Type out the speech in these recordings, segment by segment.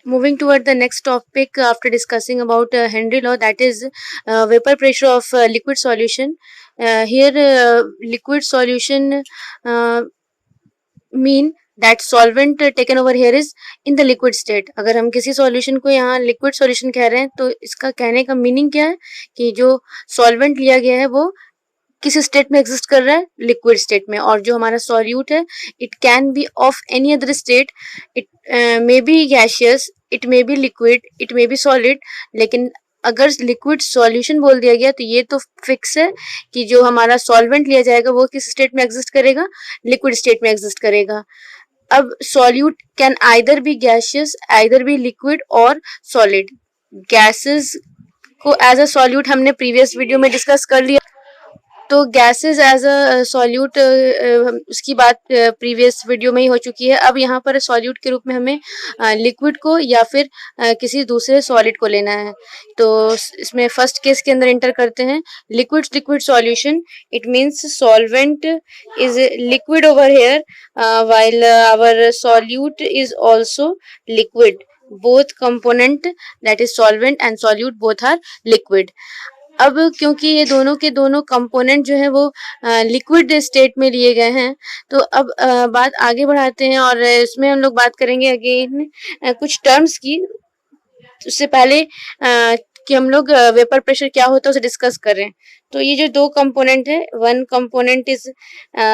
Moving toward the next topic after discussing about Henry law, that is vapor pressure of liquid solution. Here, liquid solution uh, mean that solvent taken over here is in the liquid state. अगर हम किसी solution को यहाँ liquid solution कह रहे हैं तो इसका कहने का मीनिंग क्या है कि जो सॉल्वेंट लिया गया है वो किस स्टेट में एग्जिस्ट कर रहा है, लिक्विड स्टेट में। और जो हमारा सॉल्यूट है it can be of any other state, it may be gaseous, it may be liquid, it may be solid. लेकिन अगर लिक्विड सॉल्यूशन बोल दिया गया तो ये तो फिक्स है कि जो हमारा सॉल्वेंट लिया जाएगा वो किस स्टेट में एग्जिस्ट करेगा, लिक्विड स्टेट में एग्जिस्ट करेगा। अब solute can either be gaseous, either be liquid और सॉलिड। गैसेस को एज अ सॉल्यूट हमने प्रीवियस वीडियो में डिस्कस कर लिया, तो गैसेस एज अ सॉल्यूट उसकी बात प्रीवियस वीडियो में ही हो चुकी है। अब यहाँ पर सॉल्यूट के रूप में हमें लिक्विड को या फिर किसी दूसरे सॉलिड को लेना है। तो इसमें फर्स्ट केस के अंदर एंटर करते हैं, liquid liquid solution. It means solvent is liquid over here while our solute is also liquid. Both component, that is solvent and solute, both are liquid. अब क्योंकि ये दोनों के दोनों कंपोनेंट जो है वो लिक्विड स्टेट में लिए गए हैं, तो अब बात आगे बढ़ाते हैं और इसमें हम लोग बात करेंगे अगेन कुछ टर्म्स की। उससे पहले कि हम लोग वेपर प्रेशर क्या होता है उसे डिस्कस करें, तो ये जो दो कंपोनेंट है, वन कंपोनेंट इज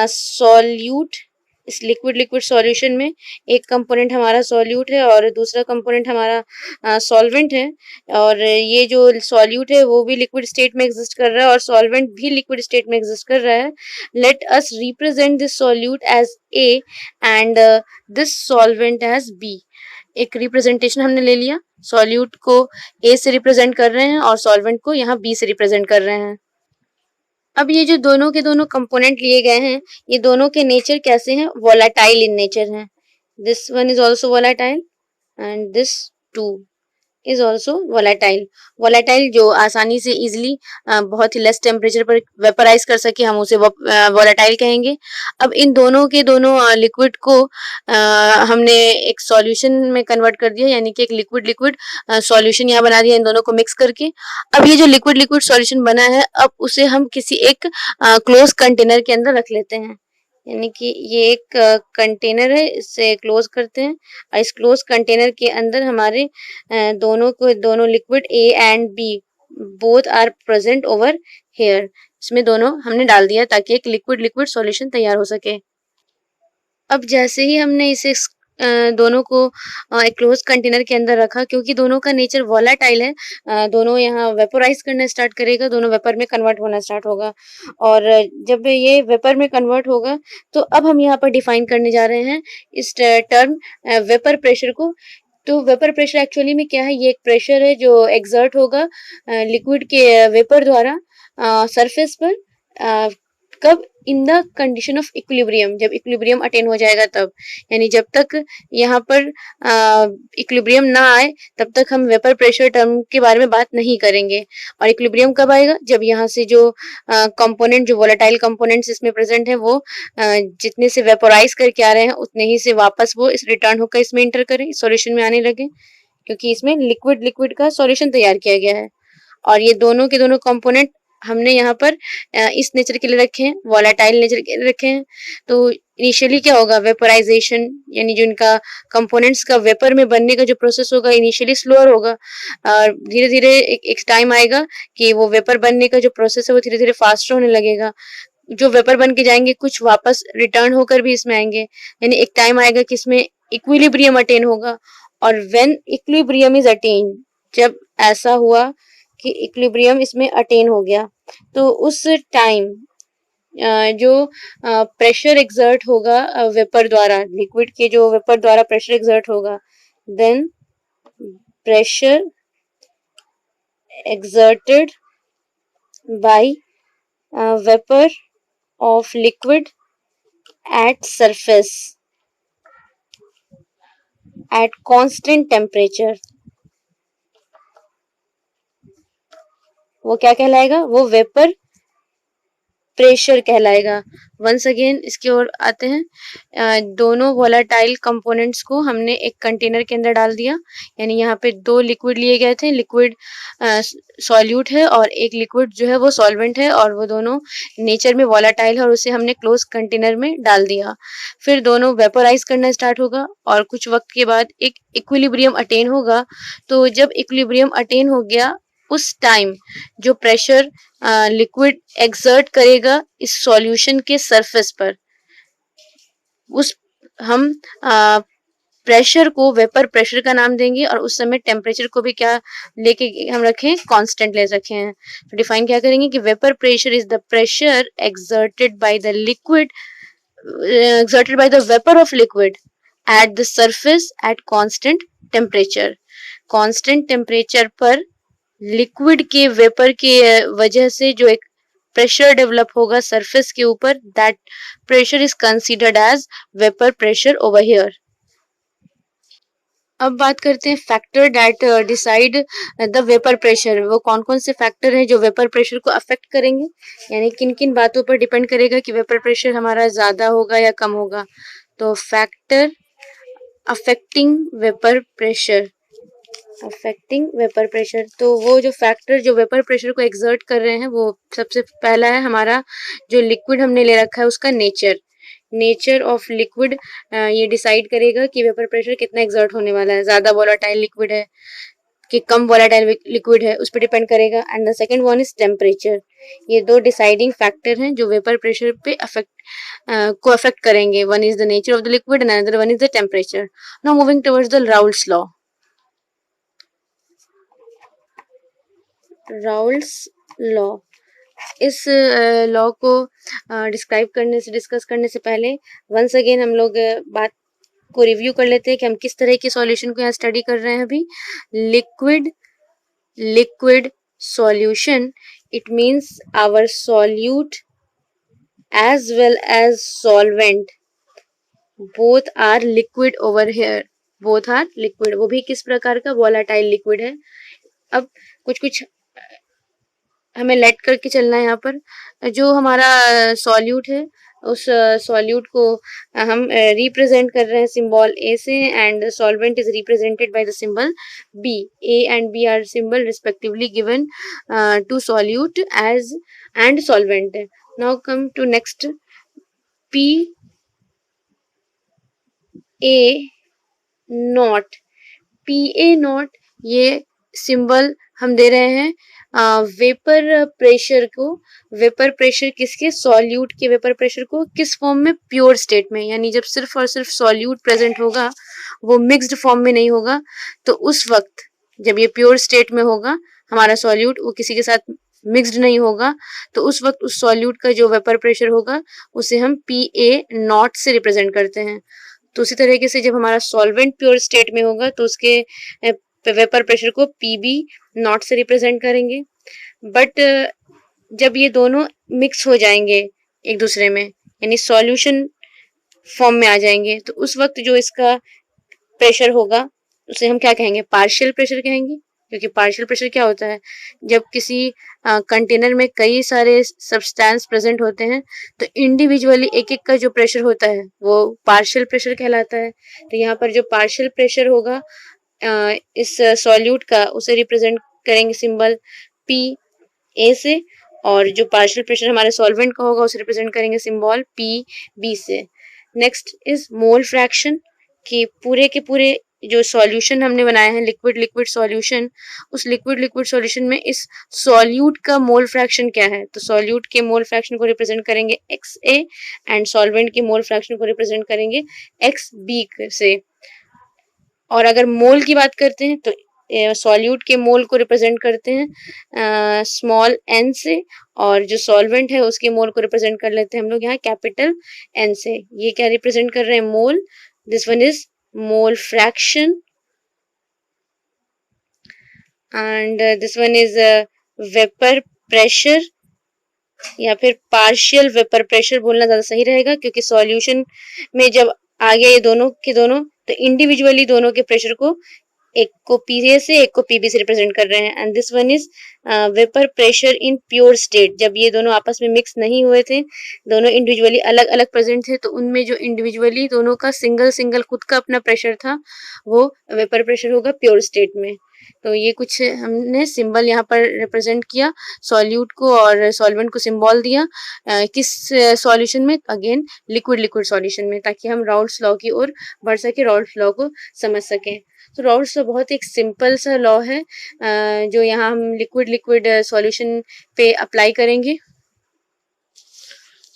सॉल्यूट, इस लिक्विड लिक्विड सॉल्यूशन में एक कंपोनेंट हमारा सॉल्यूट है और दूसरा कंपोनेंट हमारा सॉल्वेंट है। और ये जो सॉल्यूट है वो भी लिक्विड स्टेट में एग्जिस्ट कर रहा है और सॉल्वेंट भी लिक्विड स्टेट में एग्जिस्ट कर रहा है। Let us represent this solute as A and this solvent as B. एक रिप्रेजेंटेशन हमने ले लिया, सॉल्यूट को ए से रिप्रेजेंट कर रहे हैं और सॉल्वेंट को यहाँ बी से रिप्रेजेंट कर रहे हैं। अब ये जो दोनों के दोनों कंपोनेंट लिए गए हैं, ये दोनों के नेचर कैसे हैं, वोलाटाइल इन नेचर हैं। This one is also volatile and this two is also volatile. Volatile जो आसानी से इजिली बहुत ही लेस टेम्परेचर पर वेपराइज कर सके, हम उसे वोलाटाइल कहेंगे। अब इन दोनों के दोनों लिक्विड को हमने एक सॉल्यूशन में कन्वर्ट कर दिया, यानी कि एक लिक्विड लिक्विड सॉल्यूशन यहाँ बना दिया इन दोनों को मिक्स करके। अब ये जो लिक्विड लिक्विड सॉल्यूशन बना है, अब उसे हम किसी एक क्लोज कंटेनर के अंदर रख लेते हैं, यानी कि ये एक कंटेनर है, इसे क्लोज करते हैं और इस क्लोज कंटेनर के अंदर हमारे दोनों liquid A and B both are present over here, इसमें दोनों हमने डाल दिया ताकि एक लिक्विड लिक्विड सॉल्यूशन तैयार हो सके। अब जैसे ही हमने इसे दोनों को एक क्लोज कंटेनर के अंदर रखा, क्योंकि दोनों का नेचर वोलाटाइल है, दोनों यहाँ वेपोराइज करना स्टार्ट करेगा, दोनों वेपर में कन्वर्ट होना स्टार्ट होगा। और जब ये वेपर में कन्वर्ट होगा तो अब हम यहाँ पर डिफाइन करने जा रहे हैं इस टर्म वेपर प्रेशर को। तो वेपर प्रेशर एक्चुअली में क्या है, ये एक प्रेशर है जो एक्सर्ट होगा लिक्विड के वेपर द्वारा सरफेस पर, कब, in the condition of equilibrium, जब इक्विलिब्रियम अटेन हो जाएगा तब। यानी जब तक यहाँ पर इक्विलिब्रियम ना आए तब तक हम वेपर प्रेशर टर्म के बारे में बात नहीं करेंगे। और इक्विलिब्रियम कब आएगा, जब यहाँ से जो कंपोनेंट, जो वोलेटाइल कंपोनेंट्स इसमें प्रेजेंट है वो जितने से वेपोराइज करके आ रहे हैं उतने ही से वापस वो इस रिटर्न होकर इसमें इंटर करें, सॉल्यूशन में आने लगे, क्योंकि इसमें लिक्विड लिक्विड का सॉल्यूशन तैयार किया गया है। और ये दोनों के दोनों कंपोनेंट हमने यहाँ पर इस नेचर के लिए रखे हैं, वोलेटाइल नेचर के लिए रखे हैं। तो इनिशियली क्या होगा, वेपराइजेशन, यानी जो इनका कंपोनेंट्स का वेपर में बनने का जो प्रोसेस होगा इनिशियली स्लोअर होगा, और धीरे धीरे एक टाइम आएगा कि वो वेपर बनने का जो प्रोसेस है वो धीरे धीरे फास्टर होने लगेगा। जो वेपर बन के जाएंगे कुछ वापस रिटर्न होकर भी इसमें आएंगे, यानी एक टाइम आएगा कि इसमें इक्विलिब्रियम अटेन होगा। और व्हेन इक्विलिब्रियम इज अटेन, जब ऐसा हुआ कि इक्विलिब्रियम इसमें अटेन हो गया, तो उस टाइम जो प्रेशर एक्सर्ट होगा वेपर द्वारा, लिक्विड के जो वेपर द्वारा प्रेशर एक्सर्ट होगा, then pressure exerted by vapor of liquid at surface at constant temperature, वो क्या कहलाएगा, वो वेपर प्रेशर कहलाएगा। वंस अगेन इसकी ओर आते हैं, दोनों वोलाटाइल कंपोनेंट्स को हमने एक कंटेनर के अंदर डाल दिया, यानी यहाँ पे दो लिक्विड लिए गए थे, लिक्विड सॉल्यूट है और एक लिक्विड जो है वो सॉल्वेंट है, और वो दोनों नेचर में वोलाटाइल है और उसे हमने क्लोज कंटेनर में डाल दिया। फिर दोनों वेपोराइज करना स्टार्ट होगा और कुछ वक्त के बाद एक इक्विलिब्रियम अटेन होगा। तो जब इक्विलिब्रियम अटेन हो गया, उस टाइम जो प्रेशर लिक्विड एक्सर्ट करेगा इस सॉल्यूशन के सरफेस पर, उस हम प्रेशर को वेपर प्रेशर का नाम देंगे, और उस समय टेम्परेचर को भी क्या लेके हम रखें, कांस्टेंट ले रखे हैं। तो डिफाइन क्या करेंगे कि vapour pressure is the pressure exerted by the liquid, exerted by the vapor of liquid at the surface at constant temperature. constant temperature पर लिक्विड के वेपर के वजह से जो एक प्रेशर डेवलप होगा सरफेस के ऊपर, that pressure is considered as vapour pressure over here. अब बात करते हैं factor that decide the vapour pressure. वो कौन कौन से फैक्टर हैं जो वेपर प्रेशर को अफेक्ट करेंगे, यानी किन किन बातों पर डिपेंड करेगा कि वेपर प्रेशर हमारा ज्यादा होगा या कम होगा। तो factor affecting vapour pressure, affecting vapour pressure, तो वो जो फैक्टर जो वेपर प्रेशर को एक्सर्ट कर रहे हैं, वो सबसे पहला है हमारा जो लिक्विड हमने ले रखा है उसका नेचर ऑफ लिक्विड। ये डिसाइड करेगा कि वेपर प्रेशर कितना एक्सर्ट होने वाला है, ज्यादा वोलाटाइल लिक्विड है कि कम वोलाटाइल लिक्विड है, उस पर डिपेंड करेगा। And the second one is temperature. ये दो डिसाइडिंग फैक्टर हैं जो वेपर प्रेशर पे को अफेक्ट करेंगे। One is the nature of the liquid and another one is the temperature. Now moving towards the Raoult's law. Raoult's law, इस law को discuss करने से पहले वंस अगेन हम लोग बात को रिव्यू कर लेते हैं कि हम किस तरह के सॉल्यूशन को यहाँ स्टडी कर रहे हैं अभी। Liquid solution, it means our solute as well as solvent both are liquid over here, both are liquid. वो भी किस प्रकार का, वोलाटाइल लिक्विड है। अब कुछ हमें लेट करके चलना है यहाँ पर। जो हमारा सॉल्यूट है उस सॉल्यूट को हम रिप्रेजेंट कर रहे हैं सिंबल ए से, and solvent is represented by the symbol B. A and B are symbol respectively given to solute as and solvent. Now come to next, P A not, P A not, ये symbol हम दे रहे हैं vapour pressure को। Vapour pressure किसके, solute के vapour pressure को, किस फॉर्म में, प्योर स्टेट में, यानी जब सिर्फ और सिर्फ सॉल्यूट प्रेजेंट होगा, वो मिक्स्ड फॉर्म में नहीं होगा। तो उस वक्त जब ये प्योर स्टेट में होगा हमारा सॉल्यूट, वो किसी के साथ मिक्स्ड नहीं होगा, तो उस वक्त उस सॉल्यूट का जो वेपर प्रेशर होगा उसे हम पी ए नॉट से रिप्रेजेंट करते हैं। तो उसी तरीके से जब हमारा सॉल्वेंट प्योर स्टेट में होगा तो उसके वेपर प्रेशर को पीबी नॉट से रिप्रेजेंट करेंगे। बट जब ये दोनों मिक्स हो जाएंगे एक दूसरे में, यानी सॉल्यूशन फॉर्म में आ जाएंगे, तो उस वक्त जो इसका प्रेशर होगा उसे हम क्या कहेंगे, पार्शियल प्रेशर कहेंगे। क्योंकि पार्शियल प्रेशर क्या होता है, जब किसी कंटेनर में कई सारे सब्सटेंस प्रेजेंट होते हैं तो इंडिविजुअली एक एक का जो प्रेशर होता है वो पार्शियल प्रेशर कहलाता है। तो यहाँ पर जो पार्शियल प्रेशर होगा इस सॉल्यूट का, उसे रिप्रेजेंट करेंगे सिंबल पी ए से, और जो पार्शियल प्रेशर हमारे सॉल्वेंट का होगा उसे रिप्रेजेंट करेंगे सिंबल पी बी से। नेक्स्ट इज मोल फ्रैक्शन, कि पूरे के पूरे जो सॉल्यूशन हमने बनाया है लिक्विड सॉल्यूशन, उस लिक्विड सॉल्यूशन में इस सॉल्यूट का मोल फ्रैक्शन क्या है। तो सॉल्यूट के मोल फ्रैक्शन को रिप्रेजेंट करेंगे एक्स ए, एंड सॉल्वेंट के मोल फ्रैक्शन को रिप्रेजेंट करेंगे एक्स बी से। और अगर मोल की बात करते हैं तो सॉल्यूट के मोल को रिप्रेजेंट करते हैं स्मॉल एन से, और जो सॉल्वेंट है उसके मोल को रिप्रेजेंट कर लेते हैं हम लोग यहाँ कैपिटल एन से। ये क्या रिप्रेजेंट कर रहे हैं, mole. This one is mole fraction, and this one is vapour pressure, या फिर पार्शियल वेपर प्रेशर बोलना ज्यादा सही रहेगा, क्योंकि सॉल्यूशन में जब आ गया ये दोनों के दोनों, तो इंडिविजुअली दोनों के प्रेशर को एक को PA से एक को PB से रिप्रेजेंट कर रहे हैं। And this one is vapour pressure in pure state, जब ये दोनों आपस में मिक्स नहीं हुए थे, दोनों इंडिविजुअली अलग अलग प्रेजेंट थे, तो उनमें जो इंडिविजुअली दोनों का सिंगल सिंगल खुद का अपना प्रेशर था वो वेपर प्रेशर होगा प्योर स्टेट में। तो ये कुछ हमने सिंबल यहाँ पर रिप्रेजेंट किया, सॉल्यूट को और सॉल्वेंट को सिंबल दिया किस सॉल्यूशन में, अगेन लिक्विड लिक्विड सॉल्यूशन में, ताकि हम राउल्ट्स लॉ की ओर बढ़ सके, राउल्ट्स लॉ को समझ सकें। तो राउल्ट्स लॉ बहुत एक सिंपल सा लॉ है जो यहाँ हम लिक्विड लिक्विड सॉल्यूशन पे अप्लाई करेंगे।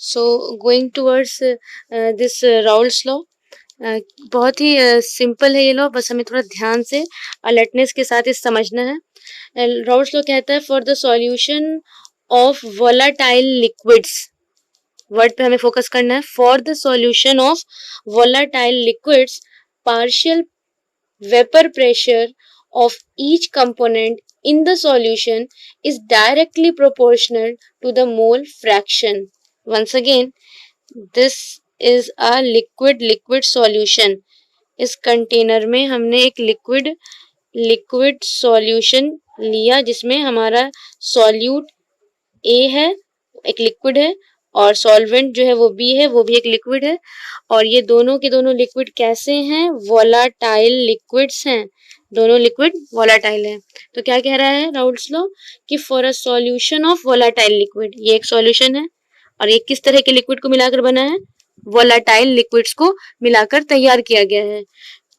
So going towards this Raoult's law, बहुत ही सिंपल है ये लॉ, बस हमें थोड़ा ध्यान से अलर्टनेस के साथ इस समझना है। राउल्ट्स लॉ कहता है for the solution of volatile liquids, word पे हमें फोकस करना है, for the solution of volatile liquids partial vapour pressure of each component in the solution is directly proportional to the mole fraction. Once again, this is a liquid solution. इस container में हमने एक liquid solution लिया जिसमें हमारा solute A है, एक liquid है, और सॉल्वेंट जो है वो B है, वो भी एक लिक्विड है, और ये दोनों के दोनों लिक्विड कैसे हैं, वोलाटाइल लिक्विड्स हैं, दोनों लिक्विड वोलाटाइल है। तो क्या कह रहा है राउल्ट्स लॉ कि for a solution of volatile liquid, ये एक सॉल्यूशन है और ये किस तरह के लिक्विड को मिलाकर बना है, वोलाटाइल लिक्विड्स को मिलाकर तैयार किया गया है।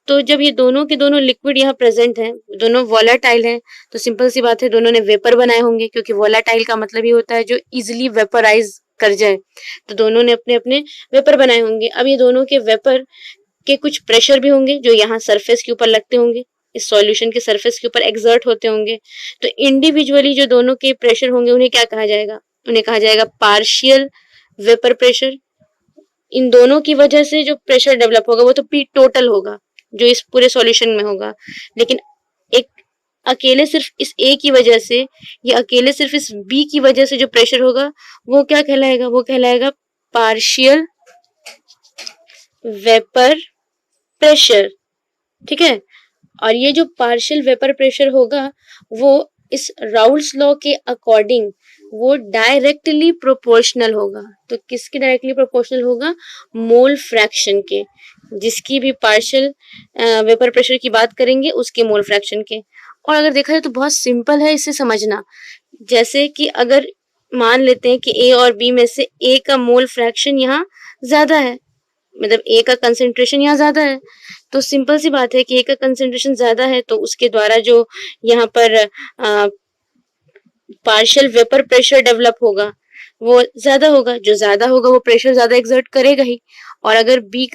तो जब ये दोनों के दोनों लिक्विड यहाँ प्रेजेंट हैं, दोनों वोलाटाइल हैं, तो सिंपल सी बात है दोनों ने वेपर बनाए होंगे, क्योंकि वोलाटाइल का मतलब ये होता है जो इजिली वेपराइज कर जाए, तो दोनों ने अपने अपने वेपर बनाए होंगे। अब ये दोनों के वेपर के कुछ प्रेशर भी होंगे जो यहाँ सरफेस के ऊपर लगते होंगे, इस सॉल्यूशन के सरफेस के ऊपर एक्सर्ट होते होंगे। तो इंडिविजुअली जो दोनों के प्रेशर होंगे उन्हें क्या कहा जाएगा, उन्हें कहा जाएगा पार्शियल वेपर प्रेशर। इन दोनों की वजह से जो प्रेशर डेवलप होगा वो तो P टोटल होगा जो इस पूरे सॉल्यूशन में होगा, लेकिन एक अकेले सिर्फ इस A की वजह से या अकेले सिर्फ इस B की वजह से जो प्रेशर होगा वो क्या कहलाएगा, वो कहलाएगा पार्शियल वेपर प्रेशर। ठीक है, और ये जो पार्शियल वेपर प्रेशर होगा वो इस राउल्ट्स लॉ के अकॉर्डिंग वो डायरेक्टली प्रोपोर्शनल होगा। तो किसके डायरेक्टली प्रोपोर्शनल होगा, मोल फ्रैक्शन के, जिसकी भी पार्शियल वेपर प्रेशर की बात करेंगे उसके मोल फ्रैक्शन के। और अगर देखा जाए तो बहुत सिंपल है इसे समझना, जैसे कि अगर मान लेते हैं कि A और B में से A का मोल फ्रैक्शन यहाँ ज्यादा है, मतलब A का कंसेंट्रेशन यहाँ ज्यादा है, तो सिंपल सी बात है कि A का कंसेंट्रेशन ज्यादा है तो उसके द्वारा जो यहाँ पर पार्शियल वेपर प्रेशर डेवलप होगा वो ज्यादा होगा, जो ज्यादा होगा वो प्रेशर ज्यादा एक्सर्ट करेगा ही। और अगर B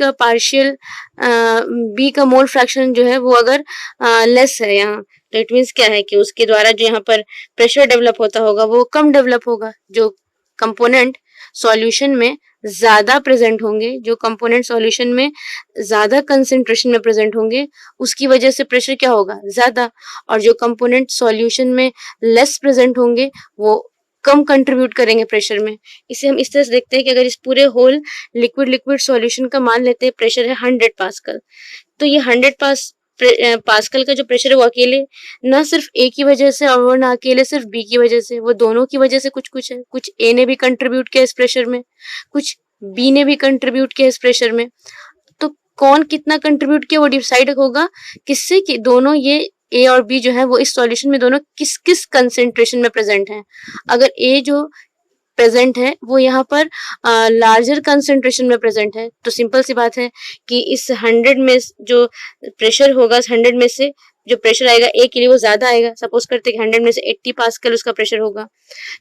का मोल फ्रैक्शन जो है वो अगर लेस है यहाँ, तो इट मीन्स क्या है कि उसके द्वारा जो यहाँ पर प्रेशर डेवलप होता होगा वो कम डेवलप होगा। जो कंपोनेंट सॉल्यूशन में ज्यादा प्रेजेंट होंगे, जो कंपोनेंट सॉल्यूशन में ज्यादा कंसेंट्रेशन में प्रेजेंट होंगे, उसकी वजह से प्रेशर क्या होगा, ज्यादा। और जो कंपोनेंट सॉल्यूशन में लेस प्रेजेंट होंगे वो कम कंट्रीब्यूट करेंगे प्रेशर में। इसे हम इस तरह से देखते हैं कि अगर इस पूरे होल लिक्विड सॉल्यूशन का मान लेते हैं प्रेशर है 100 पास्कल, तो ये 100 पास्कल का जो प्रेशर है वो अकेले ना सिर्फ A की वजह से और वो ना अकेले सिर्फ B की वजह से, वो दोनों की वजह से कुछ है। कुछ A ने भी कंट्रीब्यूट किया इस प्रेशर में, कुछ B ने भी कंट्रीब्यूट किया इस प्रेशर में। तो कौन कितना कंट्रीब्यूट किया वो डिसाइड होगा किससे, कि दोनों ये A और B जो है वो इस सॉल्यूशन में दोनों किस किस कंसेंट्रेशन में प्रेजेंट हैं। अगर A जो प्रेजेंट है वो यहाँ पर लार्जर कंसेंट्रेशन में प्रेजेंट है, तो सिंपल सी बात है कि इस 100 में जो प्रेशर होगा, 100 में से जो प्रेशर आएगा A के लिए वो ज्यादा आएगा। सपोज करते हैं कि 100 में से 80 पास्कल उसका प्रेशर होगा,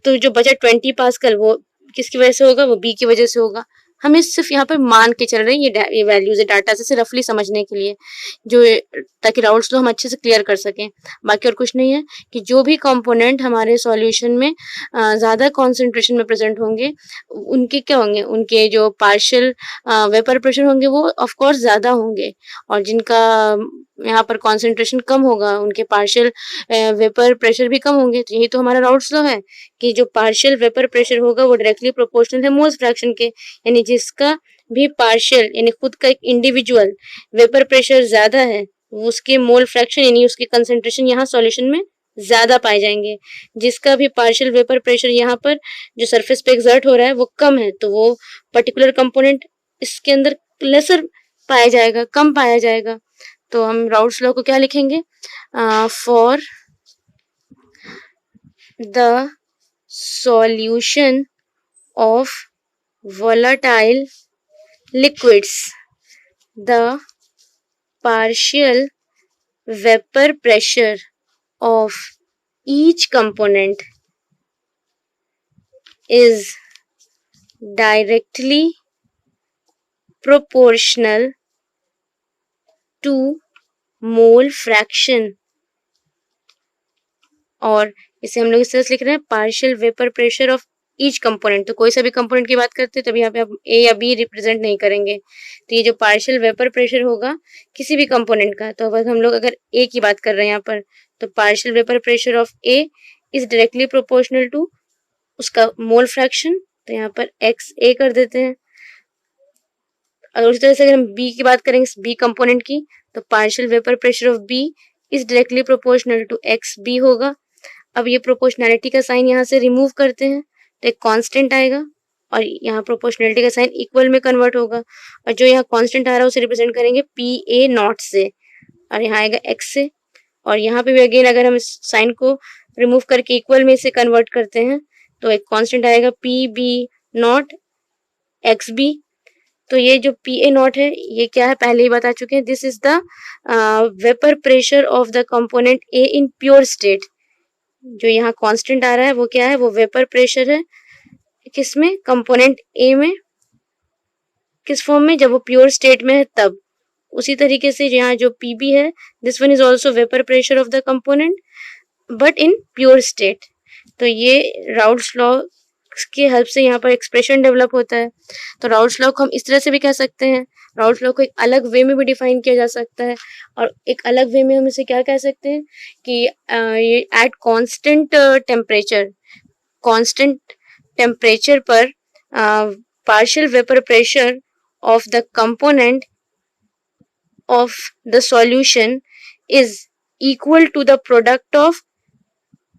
तो जो बचा 20 पास्कल वो किसकी वजह से होगा, वो B की वजह से होगा। हमें सिर्फ यहाँ पर मान के चल रहे हैं ये वैल्यूज है, डाटा से रफली समझने के लिए, जो ताकि राउल्ट्स लॉ हम अच्छे से क्लियर कर सकें। बाकी और कुछ नहीं है कि जो भी कंपोनेंट हमारे सॉल्यूशन में ज्यादा कंसंट्रेशन में प्रेजेंट होंगे उनके क्या होंगे, उनके जो पार्शियल वेपर प्रेशर होंगे वो ऑफ कोर्स ज्यादा होंगे, और जिनका यहाँ पर कंसंट्रेशन कम होगा उनके पार्शियल वेपर प्रेशर भी कम होंगे। तो यही तो हमारा राउल्ट्स लॉ है कि जो पार्शियल वेपर प्रेशर होगा वो डायरेक्टली प्रोपोर्शनल है मोल्स फ्रैक्शन के, यानी जिसका भी पार्शियल यानी खुद का एक इंडिविजुअल वेपर प्रेशर ज्यादा है उसके मोल फ्रैक्शन यानी उसके कंसेंट्रेशन यहाँ सॉल्यूशन में ज्यादा पाए जाएंगे। जिसका भी पार्शियल वेपर प्रेशर यहाँ पर जो सरफेस पे एक्सर्ट हो रहा है वो कम है, तो वो पर्टिकुलर कंपोनेंट इसके अंदर लेसर पाया जाएगा, कम पाया जाएगा। तो हम राउल्ट्स लॉ को क्या लिखेंगे? For the solution of volatile liquids, the partial vapor pressure of each component is directly proportional to mole fraction। और इसे हम लोग इस तरह से लिख रहे हैं, partial vapour pressure of each component. तो कोई सा भी कंपोनेंट की बात करते हैं तब यहाँ पे आप ए या बी रिप्रेजेंट नहीं करेंगे। तो ये जो पार्शियल वेपर प्रेशर होगा किसी भी कंपोनेंट का, तो अगर हम लोग अगर ए की बात कर रहे हैं यहाँ पर, तो partial vapour pressure of A is directly proportional to उसका मोल फ्रैक्शन। तो यहाँ पर एक्स ए कर देते हैं। अगर उसी तरह से अगर हम बी की बात करेंगे, बी कंपोनेंट की, तो partial vapour pressure of B is directly proportional to x B होगा। अब ये प्रोपोर्शनैलिटी का साइन यहाँ से रिमूव करते हैं तो एक कांस्टेंट आएगा और यहाँ प्रोपोर्शनैलिटी का साइन इक्वल में कन्वर्ट होगा, और जो यहाँ कांस्टेंट आ रहा है उसे रिप्रेजेंट करेंगे पी ए नॉट से, और यहाँ आएगा एक्स से। और यहाँ पे भी अगेन अगर हम इस साइन को रिमूव करके इक्वल में इसे कन्वर्ट करते हैं तो एक कांस्टेंट आएगा P B not x B. तो ये जो पी ए नॉट है ये क्या है, पहले ही बता चुके हैं, this is the vapour pressure of the component A in pure state. जो यहाँ कांस्टेंट आ रहा है वो क्या है, वो वेपर प्रेशर है किसमें, कंपोनेंट ए में। किस फॉर्म में, जब वो प्योर स्टेट में है तब। उसी तरीके से यहाँ जो पीबी है, this one is also vapour pressure of the component but in pure state. तो ये राउल्ट्स लॉ की हेल्प से यहाँ पर एक्सप्रेशन डेवलप होता है। तो राउल्ट्स लॉ को हम इस तरह से भी कह सकते हैं, राउल्ट्स लॉ को एक अलग वे में भी डिफाइन किया जा सकता है, और एक अलग वे में हम इसे क्या कह सकते हैं कि ये एट कांस्टेंट टेम्परेचर पर partial vapour pressure of the component of the solution is equal to the product of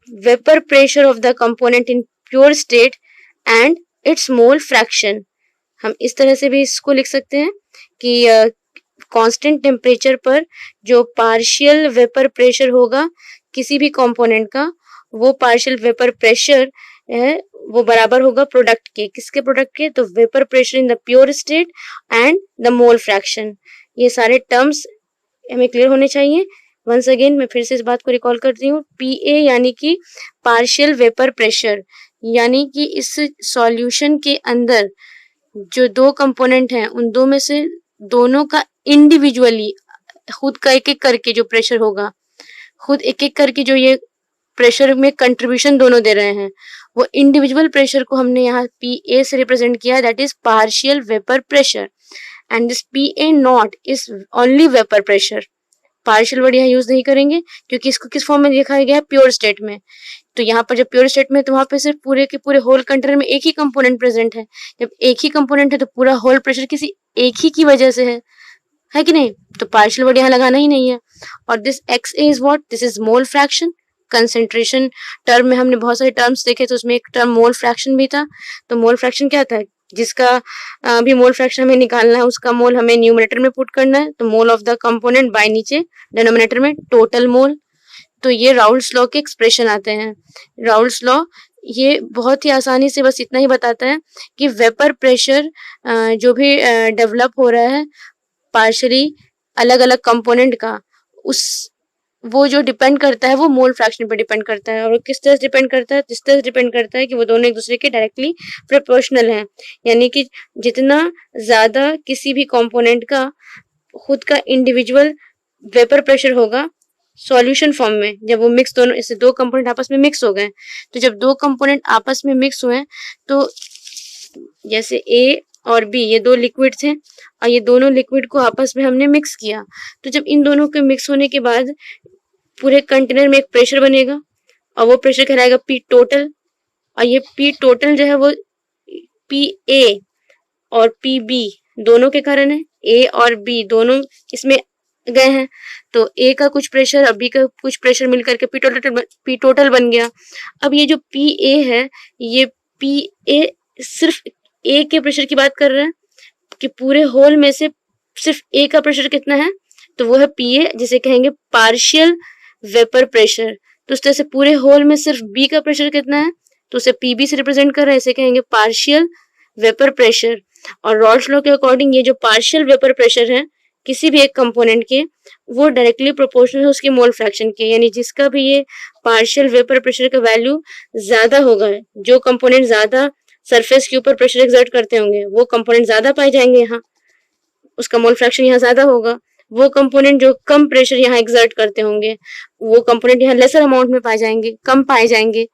vapor pressure of the component in pure state and its mole fraction। हम इस तरह से भी इसको लिख सकते हैं कि कांस्टेंट टेम्परेचर पर जो पार्शियल वेपर प्रेशर होगा किसी भी कंपोनेंट का, वो पार्शियल वेपर प्रेशर है वो बराबर होगा प्रोडक्ट के। किसके प्रोडक्ट के, तो vapour pressure in the pure state and the mole fraction. ये सारे टर्म्स हमें क्लियर होने चाहिए। वंस अगेन मैं फिर से इस बात को रिकॉल करती हूँ, पी ए यानी कि पार्शियल वेपर प्रेशर, यानी कि इस सॉल्यूशन के अंदर जो दो कंपोनेंट हैं उन दो में से दोनों का इंडिविजुअली खुद का एक एक करके जो प्रेशर होगा, खुद एक एक करके जो ये प्रेशर में कंट्रीब्यूशन दोनों दे रहे हैं, वो इंडिविजुअल प्रेशर को हमने यहाँ पी ए से रिप्रेजेंट किया, that is partial vapour pressure. And this P A not is only vapour pressure. Partial word यहाँ यूज नहीं करेंगे क्योंकि इसको किस फॉर्म में दिखाया गया है, प्योर स्टेट में। तो यहाँ पर जब प्योर स्टेट में तो वहां पे सिर्फ पूरे के पूरे होल कंटेनर में एक ही कंपोनेंट प्रेजेंट है। जब एक ही कंपोनेंट है तो पूरा होल प्रेशर किसी एक ही की वजह से है कि नहीं, तो पार्शियल वर्ड यहाँ लगाना ही नहीं है। और this x A is what, this is mole fraction. Concentration term में हमने बहुत सारे टर्म्स देखे, तो उसमें एक टर्म मोल फ्रैक्शन भी था। तो मोल फ्रैक्शन क्या था, जिसका भी मोल फ्रैक्शन हमें निकालना है उसका मोल हमें न्यूमरेटर में पुट करना है, तो mole of the component by नीचे डिनोमिनेटर में टोटल मोल। तो ये राउल्ट्स लॉ के एक्सप्रेशन आते हैं। राउल्ट्स लॉ ये बहुत ही आसानी से बस इतना ही बताता है कि वेपर प्रेशर जो भी डेवलप हो रहा है पार्शियली अलग अलग कंपोनेंट का, उस वो जो डिपेंड करता है वो मोल फ्रैक्शन पे डिपेंड करता है। और किस तरह से डिपेंड करता है, जिस तरह से डिपेंड करता है कि वो दोनों एक दूसरे के डायरेक्टली प्रोपोर्शनल हैं। यानी कि जितना ज्यादा किसी भी कंपोनेंट का खुद का इंडिविजुअल वेपर प्रेशर होगा सॉल्यूशन फॉर्म में, जब वो मिक्स दोनों ऐसे दो कंपोनेंट आपस में मिक्स हो गए, तो जब दो कंपोनेंट आपस में मिक्स हुए तो जैसे ए और बी ये दो लिक्विड थे और ये दोनों लिक्विड को आपस में हमने मिक्स किया, तो जब इन दोनों के मिक्स होने के बाद पूरे कंटेनर में एक प्रेशर बनेगा और वो प्रेशर कहलाएगा पी टोटल। और ये पी टोटल जो है वो पी ए और पी बी दोनों के कारण है। ए और बी दोनों इसमें गए हैं, तो ए का कुछ प्रेशर और बी का कुछ प्रेशर मिलकर के पी टोटल बन गया। अब ये जो पी ए है, ये पी ए सिर्फ ए के प्रेशर की बात कर रहे हैं कि पूरे होल में से सिर्फ ए का प्रेशर कितना है, तो वो है पी ए, जिसे कहेंगे पार्शियल वेपर प्रेशर। तो उस तरह से पूरे होल में सिर्फ बी का प्रेशर कितना है, तो उसे पीबी से रिप्रेजेंट कर रहे हैं, इसे कहेंगे पार्शियल वेपर प्रेशर। और रॉल्स लॉ के अकॉर्डिंग ये जो पार्शियल वेपर प्रेशर है किसी भी एक कंपोनेंट के, वो डायरेक्टली प्रोपोर्शनल है उसके मोल फ्रैक्शन के, यानी जिसका भी ये पार्शियल वेपर प्रेशर का वैल्यू ज्यादा होगा, जो कंपोनेंट ज्यादा सरफेस के ऊपर प्रेशर एक्सर्ट करते होंगे वो कंपोनेंट ज्यादा पाए जाएंगे यहाँ, उसका मोल फ्रैक्शन यहाँ ज्यादा होगा। वो कंपोनेंट जो कम प्रेशर यहाँ एक्सर्ट करते होंगे वो कंपोनेंट यहाँ लेसर अमाउंट में पाए जाएंगे, कम पाए जाएंगे।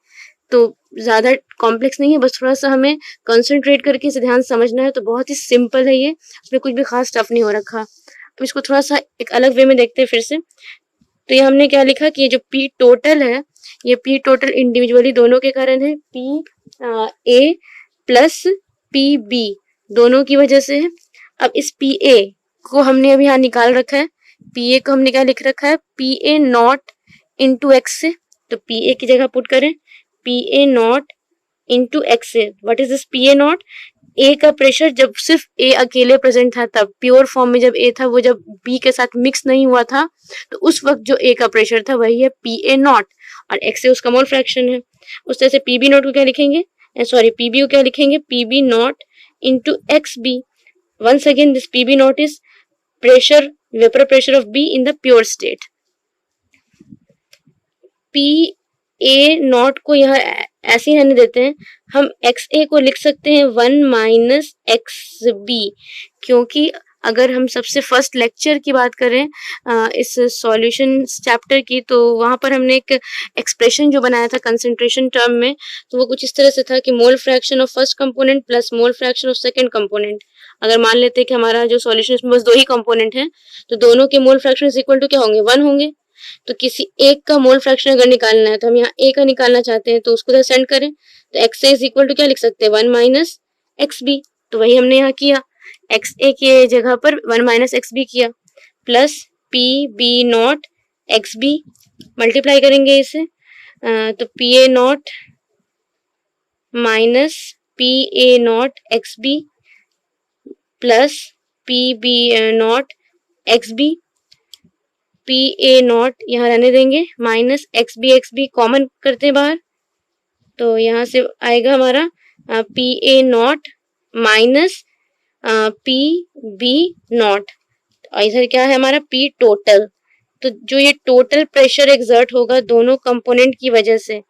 तो ज्यादा कॉम्प्लेक्स नहीं है, बस थोड़ा सा हमें कंसंट्रेट करके इसे ध्यान समझना है। तो बहुत ही सिंपल है ये, इसमें कुछ भी खास टफ नहीं हो रखा। अब इसको थोड़ा सा एक अलग वे में देखते हैं फिर से। तो ये हमने क्या लिखा कि ये जो पी टोटल है, ये पी टोटल इंडिविजुअली दोनों के कारण है, P A plus P B दोनों की वजह से है। अब इस पी ए को हमने अभी यहाँ निकाल रखा है, पी ए को हमने क्या लिख रखा है, P A not into X से। तो पी ए की जगह पुट करें P A not into X से। What is this P A not? A का प्रेशर जब सिर्फ ए अकेले प्रेजेंट था, तब प्योर फॉर्म में जब ए था, वो जब बी के साथ मिक्स नहीं हुआ था, तो उस वक्त जो ए का प्रेशर था वही है पी ए नॉट, और एक्स से उसका मोल फ्रैक्शन है। उस तरह से पी बी नॉट को क्या लिखेंगे, सॉरी पी बी को क्या लिखेंगे, P B not into x B. Once again this P B not is pressure, vapour pressure of B in the pure state. P A not को यहाँ ऐसे ही रहने देते हैं, हम एक्स ए को लिख सकते हैं 1 माइनस एक्स बी, क्योंकि अगर हम सबसे फर्स्ट लेक्चर की बात करें इस सॉल्यूशन चैप्टर की, तो वहां पर हमने एक एक्सप्रेशन जो बनाया था कंसंट्रेशन टर्म में, तो वो कुछ इस तरह से था कि mole fraction of first component plus mole fraction of second component. अगर मान लेते हैं कि हमारा जो सॉल्यूशन इसमें बस दो ही कंपोनेंट हैं, तो दोनों के mole fraction is equal to क्या होंगे, 1 होंगे। तो किसी एक का मोल फ्रैक्शन अगर निकालना है, तो हम यहाँ ए का निकालना चाहते हैं, तो उसको सेंड करें, तो x A is equal to क्या लिख सकते हैं, 1 माइनस एक्स बी। तो वही हमने यहाँ किया, एक्स ए के जगह पर 1 माइनस एक्स बी किया, plus P B not x B, multiply करेंगे इसे, तो P A not minus P A not x B plus P B not x B. P A not यहाँ रहने देंगे, माइनस एक्स बी कॉमन करते हैं बाहर, तो यहाँ से आएगा हमारा P A not minus P B not, और इधर क्या है हमारा पी टोटल। तो जो ये टोटल प्रेशर एक्सर्ट होगा दोनों कंपोनेंट की वजह से,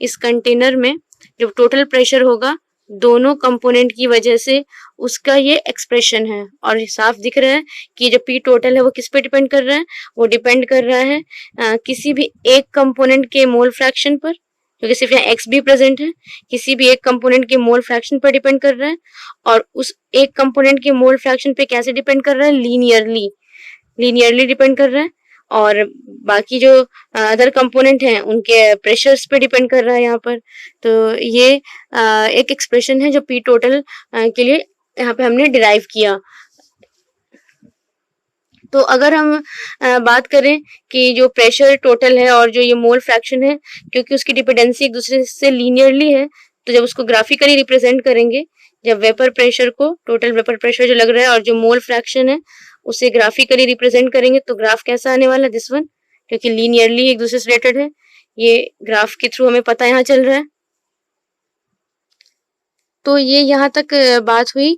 इस कंटेनर में जो टोटल प्रेशर होगा दोनों कंपोनेंट की वजह से, उसका ये एक्सप्रेशन है। और साफ दिख रहा है कि जो पी टोटल है वो किस पे डिपेंड कर रहा है, वो डिपेंड कर रहा है किसी भी एक कंपोनेंट के मोल फ्रैक्शन पर, क्योंकि सिर्फ यहाँ एक्स भी प्रेजेंट है, किसी भी एक कंपोनेंट के मोल फ्रैक्शन पर डिपेंड कर रहा है। और उस एक कंपोनेंट के मोल फ्रैक्शन पे कैसे डिपेंड कर रहा है, लीनियरली डिपेंड कर रहा है। और बाकी जो अदर कंपोनेंट हैं उनके प्रेशर्स पे डिपेंड कर रहा है यहाँ पर। तो ये एक एक्सप्रेशन है जो पी टोटल के लिए यहाँ पे हमने डिराइव किया। तो अगर हम बात करें कि जो प्रेशर टोटल है और जो ये मोल फ्रैक्शन है, क्योंकि उसकी डिपेंडेंसी एक दूसरे से लीनियरली है, तो जब उसको ग्राफिकली रिप्रेजेंट करेंगे, जब वेपर प्रेशर को, टोटल वेपर प्रेशर जो लग रहा है और जो मोल फ्रैक्शन है उसे ग्राफिकली रिप्रेजेंट करेंगे, तो ग्राफ कैसा आने वाला है, दिस वन, क्योंकि लीनियरली एक दूसरे से रिलेटेड है। ये ग्राफ के थ्रू हमें पता यहाँ चल रहा है। तो ये यहाँ तक बात हुई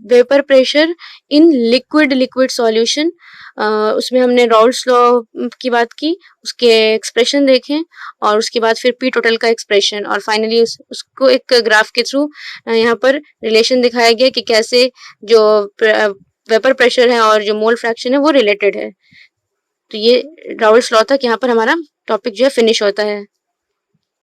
vapour pressure in liquid solution. उसमें हमने राउल्स लॉ की बात की, उसके एक्सप्रेशन देखें, और उसके बाद फिर पी टोटल का एक्सप्रेशन, और फाइनली उसको एक ग्राफ के थ्रू यहाँ पर रिलेशन दिखाया गया कि कैसे जो वेपर प्रेशर है और जो मोल फ्रैक्शन है वो रिलेटेड है। तो ये राउल्स लॉ तक यहाँ पर हमारा टॉपिक जो है फिनिश होता है।